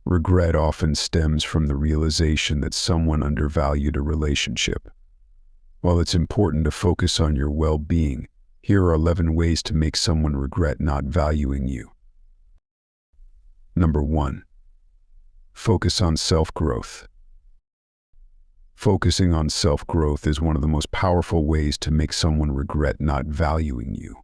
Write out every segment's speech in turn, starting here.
Regret often stems from the realization that someone undervalued a relationship. While it's important to focus on your well-being, here are 11 ways to make someone regret not valuing you. Number 1. Focus on self-growth. Focusing on self-growth is one of the most powerful ways to make someone regret not valuing you.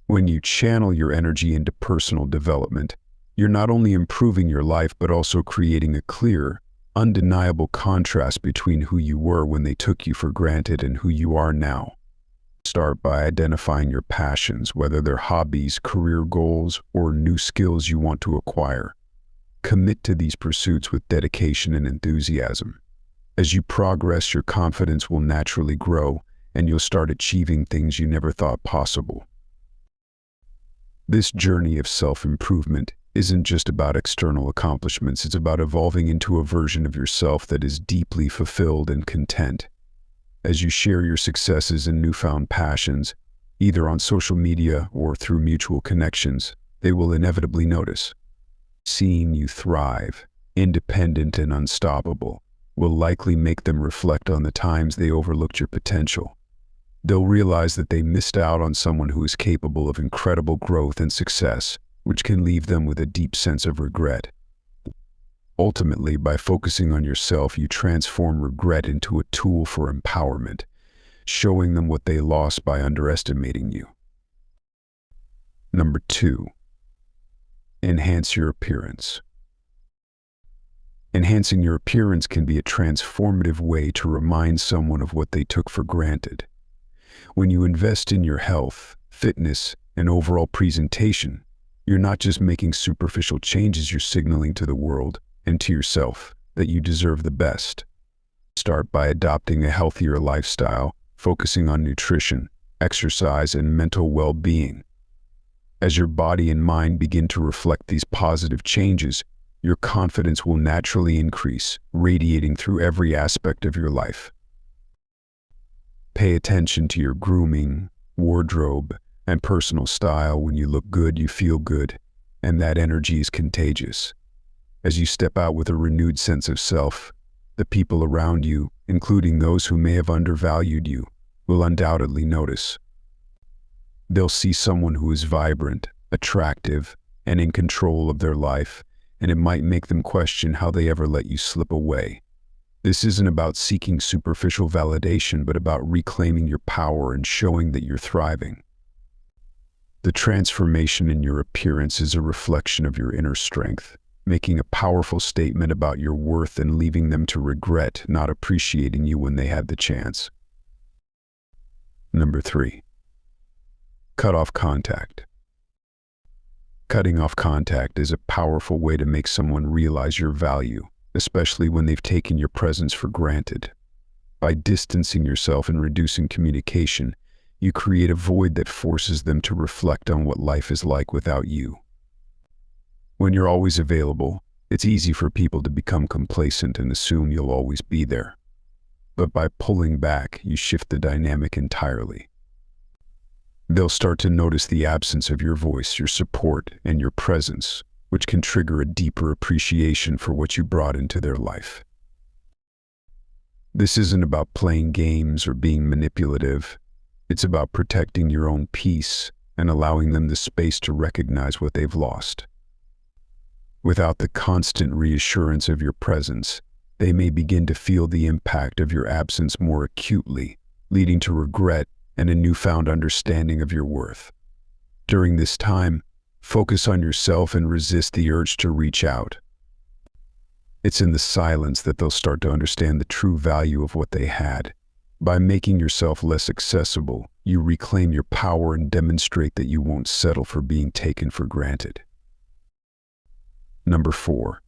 When you channel your energy into personal development, you're not only improving your life but also creating a clear, undeniable contrast between who you were when they took you for granted and who you are now. Start by identifying your passions, whether they're hobbies, career goals, or new skills you want to acquire. Commit to these pursuits with dedication and enthusiasm. As you progress, your confidence will naturally grow, and you'll start achieving things you never thought possible. This journey of self-improvement isn't just about external accomplishments, it's about evolving into a version of yourself that is deeply fulfilled and content. As you share your successes and newfound passions, either on social media or through mutual connections, they will inevitably notice. Seeing you thrive, independent and unstoppable, will likely make them reflect on the times they overlooked your potential. They'll realize that they missed out on someone who is capable of incredible growth and success, which can leave them with a deep sense of regret. Ultimately, by focusing on yourself, you transform regret into a tool for empowerment, showing them what they lost by underestimating you. Number 2. Enhance your appearance. Enhancing your appearance can be a transformative way to remind someone of what they took for granted. When you invest in your health, fitness, and overall presentation, you're not just making superficial changes, you're signaling to the world and to yourself that you deserve the best. Start by adopting a healthier lifestyle, focusing on nutrition, exercise, and mental well-being. As your body and mind begin to reflect these positive changes, your confidence will naturally increase, radiating through every aspect of your life. Pay attention to your grooming, wardrobe, and personal style. When you look good, you feel good, and that energy is contagious. As you step out with a renewed sense of self, the people around you, including those who may have undervalued you, will undoubtedly notice. They'll see someone who is vibrant, attractive, and in control of their life, and it might make them question how they ever let you slip away. This isn't about seeking superficial validation, but about reclaiming your power and showing that you're thriving. The transformation in your appearance is a reflection of your inner strength, making a powerful statement about your worth and leaving them to regret not appreciating you when they had the chance. Number 3. Cut off contact. Cutting off contact is a powerful way to make someone realize your value, especially when they've taken your presence for granted. By distancing yourself and reducing communication, you create a void that forces them to reflect on what life is like without you. When you're always available, it's easy for people to become complacent and assume you'll always be there. But by pulling back, you shift the dynamic entirely. They'll start to notice the absence of your voice, your support, and your presence, which can trigger a deeper appreciation for what you brought into their life. This isn't about playing games or being manipulative. It's about protecting your own peace and allowing them the space to recognize what they've lost. Without the constant reassurance of your presence, they may begin to feel the impact of your absence more acutely, leading to regret and a newfound understanding of your worth. During this time, focus on yourself and resist the urge to reach out. It's in the silence that they'll start to understand the true value of what they had. By making yourself less accessible, you reclaim your power and demonstrate that you won't settle for being taken for granted. Number 4.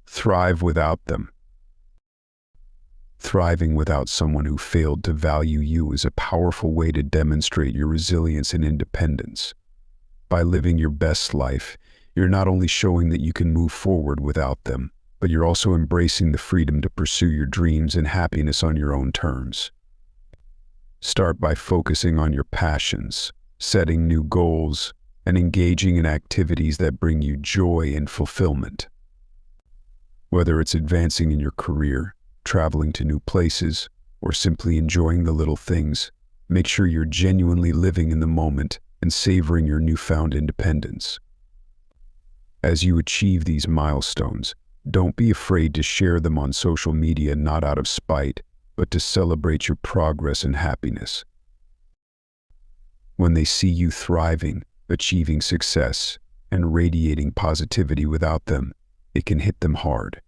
Thrive without them. Thriving without someone who failed to value you is a powerful way to demonstrate your resilience and independence. By living your best life, you're not only showing that you can move forward without them, but you're also embracing the freedom to pursue your dreams and happiness on your own terms. Start by focusing on your passions, setting new goals, and engaging in activities that bring you joy and fulfillment. Whether it's advancing in your career, traveling to new places, or simply enjoying the little things, make sure you're genuinely living in the moment and savoring your newfound independence. As you achieve these milestones, don't be afraid to share them on social media, not out of spite, but to celebrate your progress and happiness. When they see you thriving, achieving success, and radiating positivity without them, it can hit them hard.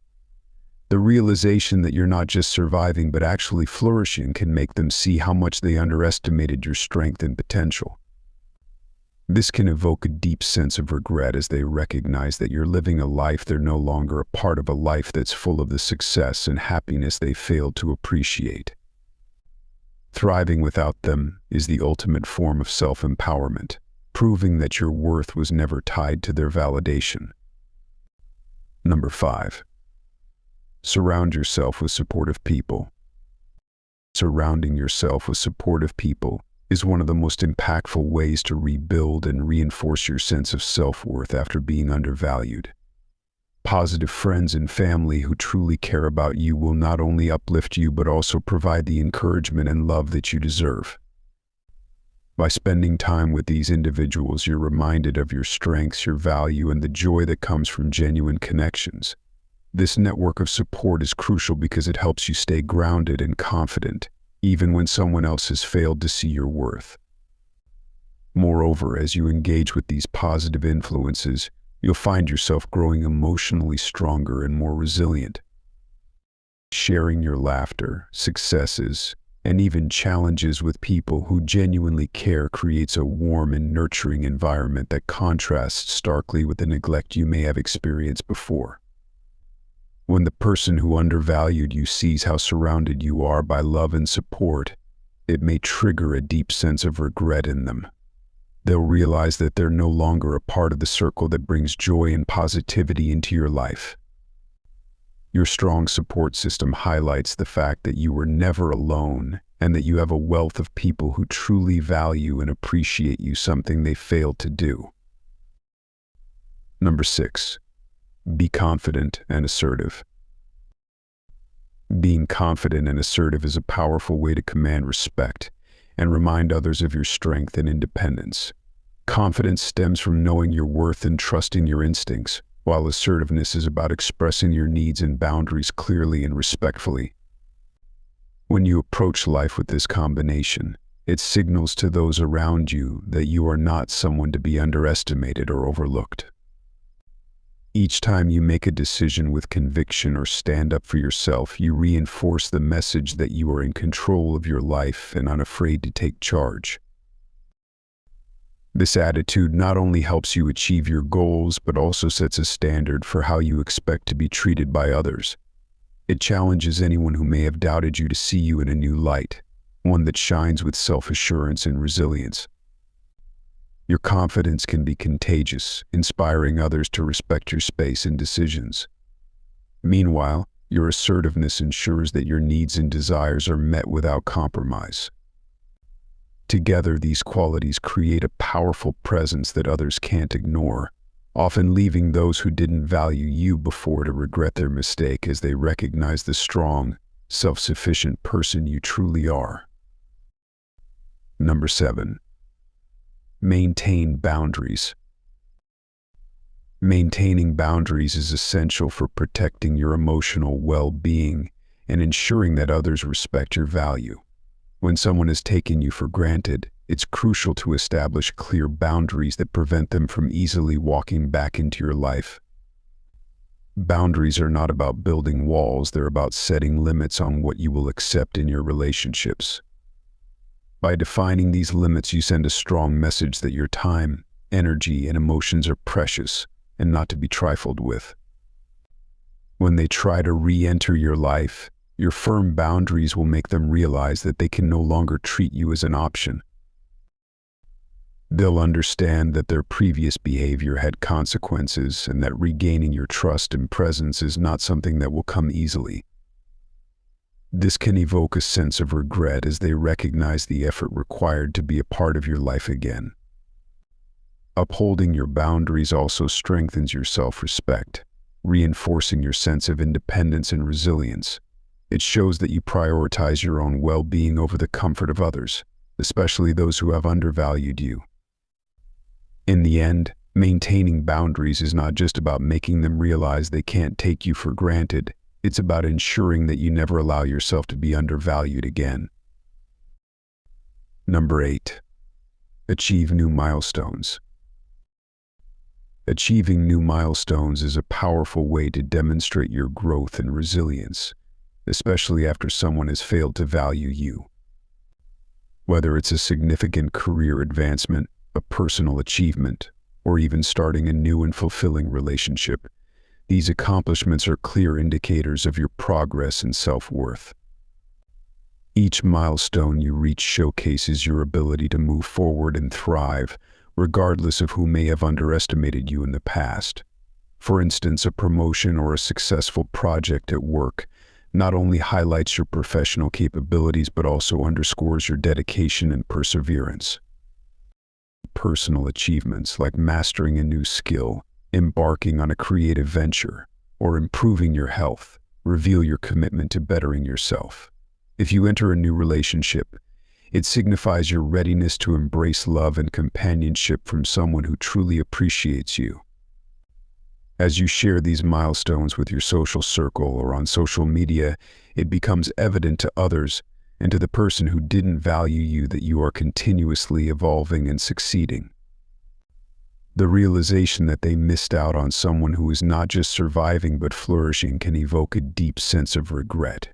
The realization that you're not just surviving but actually flourishing can make them see how much they underestimated your strength and potential. This can evoke a deep sense of regret as they recognize that you're living a life they're no longer a part of, a life that's full of the success and happiness they failed to appreciate. Thriving without them is the ultimate form of self-empowerment, proving that your worth was never tied to their validation. Number 5. Surround yourself with supportive people. Surrounding yourself with supportive people is one of the most impactful ways to rebuild and reinforce your sense of self-worth after being undervalued. Positive friends and family who truly care about you will not only uplift you but also provide the encouragement and love that you deserve. By spending time with these individuals, you're reminded of your strengths, your value, and the joy that comes from genuine connections. This network of support is crucial because it helps you stay grounded and confident, even when someone else has failed to see your worth. Moreover, as you engage with these positive influences, you'll find yourself growing emotionally stronger and more resilient. Sharing your laughter, successes, and even challenges with people who genuinely care creates a warm and nurturing environment that contrasts starkly with the neglect you may have experienced before. When the person who undervalued you sees how surrounded you are by love and support, it may trigger a deep sense of regret in them. They'll realize that they're no longer a part of the circle that brings joy and positivity into your life. Your strong support system highlights the fact that you were never alone and that you have a wealth of people who truly value and appreciate you, something they failed to do. Number 6. Be confident and assertive. Being confident and assertive is a powerful way to command respect and remind others of your strength and independence. Confidence stems from knowing your worth and trusting your instincts, while assertiveness is about expressing your needs and boundaries clearly and respectfully. When you approach life with this combination, it signals to those around you that you are not someone to be underestimated or overlooked. Each time you make a decision with conviction or stand up for yourself, you reinforce the message that you are in control of your life and unafraid to take charge. This attitude not only helps you achieve your goals, but also sets a standard for how you expect to be treated by others. It challenges anyone who may have doubted you to see you in a new light, one that shines with self-assurance and resilience. Your confidence can be contagious, inspiring others to respect your space and decisions. Meanwhile, your assertiveness ensures that your needs and desires are met without compromise. Together, these qualities create a powerful presence that others can't ignore, often leaving those who didn't value you before to regret their mistake as they recognize the strong, self-sufficient person you truly are. Number 7. Maintain boundaries. Maintaining boundaries is essential for protecting your emotional well-being and ensuring that others respect your value. When someone has taken you for granted, it's crucial to establish clear boundaries that prevent them from easily walking back into your life. Boundaries are not about building walls, they're about setting limits on what you will accept in your relationships. By defining these limits, you send a strong message that your time, energy, and emotions are precious and not to be trifled with. When they try to re-enter your life, your firm boundaries will make them realize that they can no longer treat you as an option. They'll understand that their previous behavior had consequences and that regaining your trust and presence is not something that will come easily. This can evoke a sense of regret as they recognize the effort required to be a part of your life again. Upholding your boundaries also strengthens your self-respect, reinforcing your sense of independence and resilience. It shows that you prioritize your own well-being over the comfort of others, especially those who have undervalued you. In the end, maintaining boundaries is not just about making them realize they can't take you for granted. It's about ensuring that you never allow yourself to be undervalued again. Number 8. Achieve new milestones. Achieving new milestones is a powerful way to demonstrate your growth and resilience, especially after someone has failed to value you. Whether it's a significant career advancement, a personal achievement, or even starting a new and fulfilling relationship, these accomplishments are clear indicators of your progress and self-worth. Each milestone you reach showcases your ability to move forward and thrive, regardless of who may have underestimated you in the past. For instance, a promotion or a successful project at work not only highlights your professional capabilities but also underscores your dedication and perseverance. Personal achievements like mastering a new skill, embarking on a creative venture, or improving your health reveal your commitment to bettering yourself. If you enter a new relationship, it signifies your readiness to embrace love and companionship from someone who truly appreciates you. As you share these milestones with your social circle or on social media, it becomes evident to others and to the person who didn't value you that you are continuously evolving and succeeding. The realization that they missed out on someone who is not just surviving but flourishing can evoke a deep sense of regret.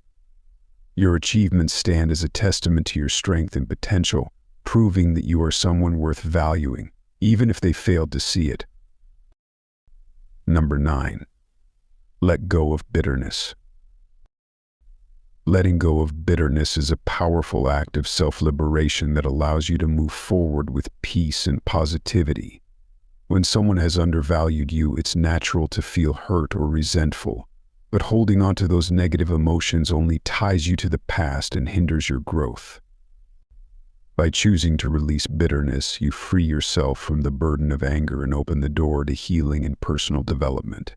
Your achievements stand as a testament to your strength and potential, proving that you are someone worth valuing, even if they failed to see it. Number 9. Let go of bitterness. Letting go of bitterness is a powerful act of self-liberation that allows you to move forward with peace and positivity. When someone has undervalued you, it's natural to feel hurt or resentful, but holding on to those negative emotions only ties you to the past and hinders your growth. By choosing to release bitterness, you free yourself from the burden of anger and open the door to healing and personal development.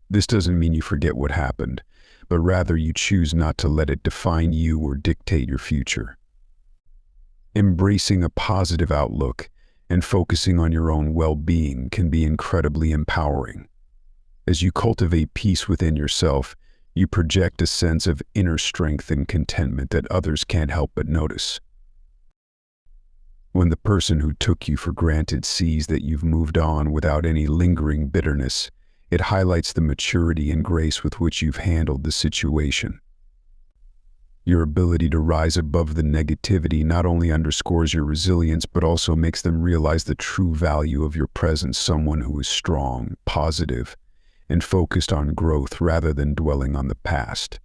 This doesn't mean you forget what happened, but rather you choose not to let it define you or dictate your future. Embracing a positive outlook and focusing on your own well-being can be incredibly empowering. As you cultivate peace within yourself, you project a sense of inner strength and contentment that others can't help but notice. When the person who took you for granted sees that you've moved on without any lingering bitterness, it highlights the maturity and grace with which you've handled the situation. Your ability to rise above the negativity not only underscores your resilience but also makes them realize the true value of your presence, someone who is strong, positive, and focused on growth rather than dwelling on the past.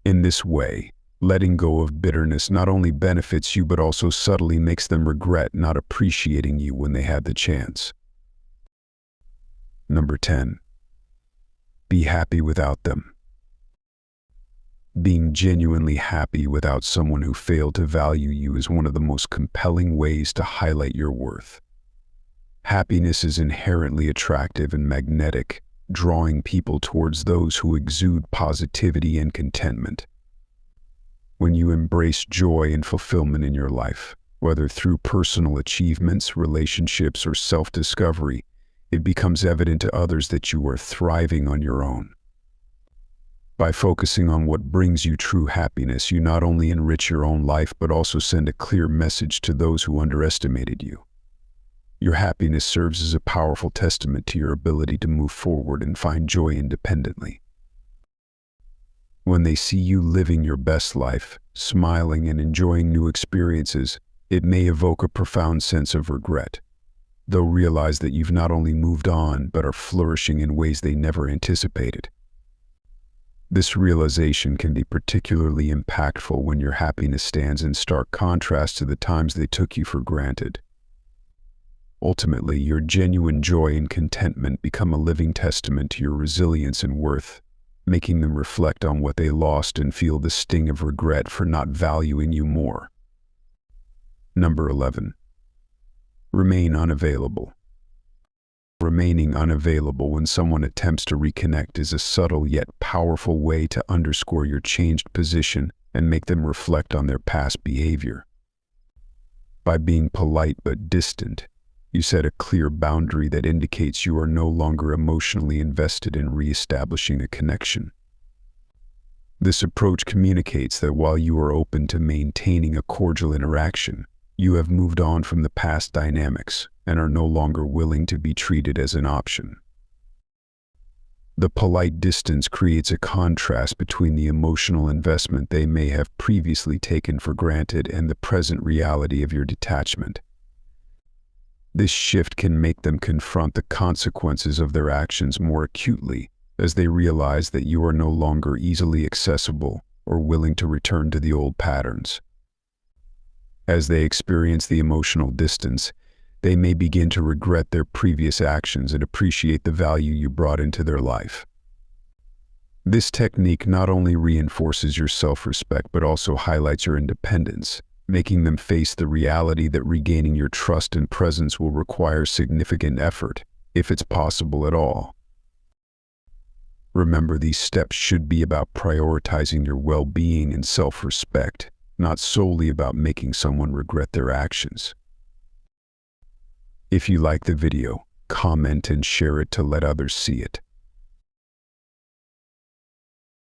In this way, letting go of bitterness not only benefits you but also subtly makes them regret not appreciating you when they had the chance. Number 10. Be happy without them. Being genuinely happy without someone who failed to value you is one of the most compelling ways to highlight your worth. Happiness is inherently attractive and magnetic, drawing people towards those who exude positivity and contentment. When you embrace joy and fulfillment in your life, whether through personal achievements, relationships, or self-discovery, it becomes evident to others that you are thriving on your own. By focusing on what brings you true happiness, you not only enrich your own life but also send a clear message to those who underestimated you. Your happiness serves as a powerful testament to your ability to move forward and find joy independently. When they see you living your best life, smiling and enjoying new experiences, it may evoke a profound sense of regret. They'll realize that you've not only moved on but are flourishing in ways they never anticipated. This realization can be particularly impactful when your happiness stands in stark contrast to the times they took you for granted. Ultimately, your genuine joy and contentment become a living testament to your resilience and worth, making them reflect on what they lost and feel the sting of regret for not valuing you more. Number 11. Remain unavailable. Remaining unavailable when someone attempts to reconnect is a subtle yet powerful way to underscore your changed position and make them reflect on their past behavior. By being polite but distant, you set a clear boundary that indicates you are no longer emotionally invested in reestablishing a connection. This approach communicates that while you are open to maintaining a cordial interaction, you have moved on from the past dynamics and are no longer willing to be treated as an option. The polite distance creates a contrast between the emotional investment they may have previously taken for granted and the present reality of your detachment. This shift can make them confront the consequences of their actions more acutely, as they realize that you are no longer easily accessible or willing to return to the old patterns. As they experience the emotional distance, they may begin to regret their previous actions and appreciate the value you brought into their life. This technique not only reinforces your self-respect but also highlights your independence, making them face the reality that regaining your trust and presence will require significant effort, if it's possible at all. Remember, these steps should be about prioritizing your well-being and self-respect, not solely about making someone regret their actions. If you like the video, comment and share it to let others see it.